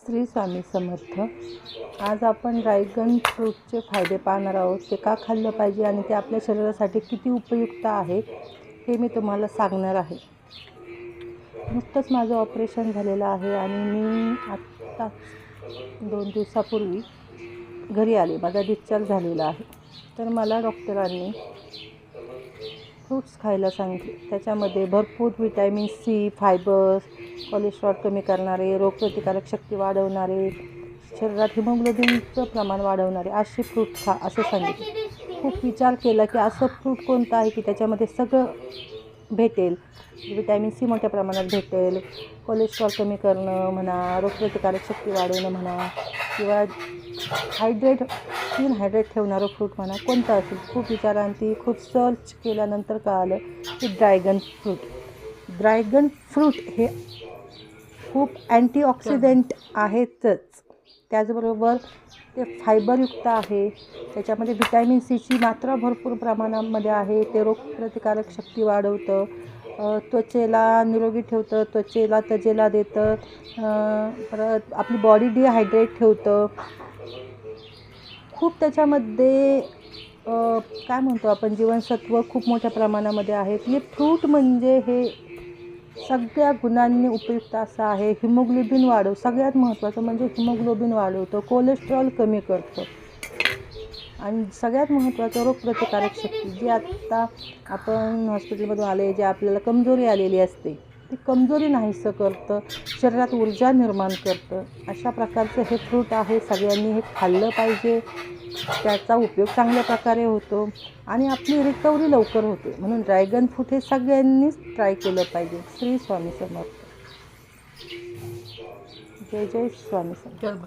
श्री स्वामी समर्थ. आज आपण ड्रॅगन फ्रूटचे फायदे पाहणार आहोत. ते का खाल्लं पाहिजे आणि ते आपल्या शरीरासाठी किती उपयुक्त आहे हे मी तुम्हाला सांगणार आहे. नुकतंच माझं ऑपरेशन झालेलं आहे आणि मी आत्ताच 2 दिवसापूर्वी घरी आले. माझा डिस्चार्ज झालेला आहे. तर मला डॉक्टरांनी फ्रूट्स खायला सांगितले. त्याच्यामध्ये भरपूर व्हिटॅमिन सी, फायबर्स, कोलेस्ट्रॉल कमी करणारे, रोगप्रतिकारक शक्ती वाढवणारे, शरीरात हिमोग्लोबिनचं प्रमाण वाढवणारे असे फ्रूट खा असं सांगितले. खूप विचार केला की असं फ्रूट कोणतं आहे की त्याच्यामध्ये सगळं भेटेल. व्हिटॅमिन सी मोठ्या प्रमाणात भेटेल, कोलेस्ट्रॉल कमी करणं म्हणा, रोगप्रतिकारक शक्ती वाढवणं म्हणा, किंवा स्किन हायड्रेट ठेवणारं फ्रूट म्हणा, कोणतं असेल. खूप विचारांती खूप सर्च केल्यानंतर कळालं की ड्रॅगन फ्रूट हे खूप अँटीऑक्सिडंट आहेतच. त्याचबरोबर ते फायबरयुक्त आहे. त्याच्यामध्ये व्हिटॅमिन सीची मात्रा भरपूर प्रमाणामध्ये आहे. ते रोगप्रतिकारक शक्ती वाढवतं, त्वचेला निरोगी ठेवतं, त्वचेला तजेला देतं, परत आपली बॉडी डिहायड्रेट ठेवतं. खूप त्याच्यामध्ये काय म्हणतो आपण जीवनसत्व खूप मोठ्या प्रमाणामध्ये आहेत. हे फ्रूट म्हणजे हे सगळ्या गुणांनी उपयुक्त असं आहे. हिमोग्लोबिन सगळ्यात महत्त्वाचं म्हणजे हिमोग्लोबिन वाढवतं, कोलेस्ट्रॉल कमी करतं आणि सगळ्यात महत्त्वाचं रोगप्रतिकारक शक्ती. जी आत्ता आपण हॉस्पिटलमधून आले, जे आपल्याला कमजोरी आलेली असते ती कमजोरी नाहीसं करतं, शरीरात ऊर्जा निर्माण करतं. अशा प्रकारचं हे फ्रूट आहे. सगळ्यांनी हे खाल्लं पाहिजे. त्याचा उपयोग चांगल्या प्रकारे होतो आणि आपली रिकव्हरी लवकर होते. म्हणून ड्रॅगन फ्रूट हे सगळ्यांनीच ट्राय केलं पाहिजे. श्री स्वामी समर्थ. जय जय स्वामी समर्थ.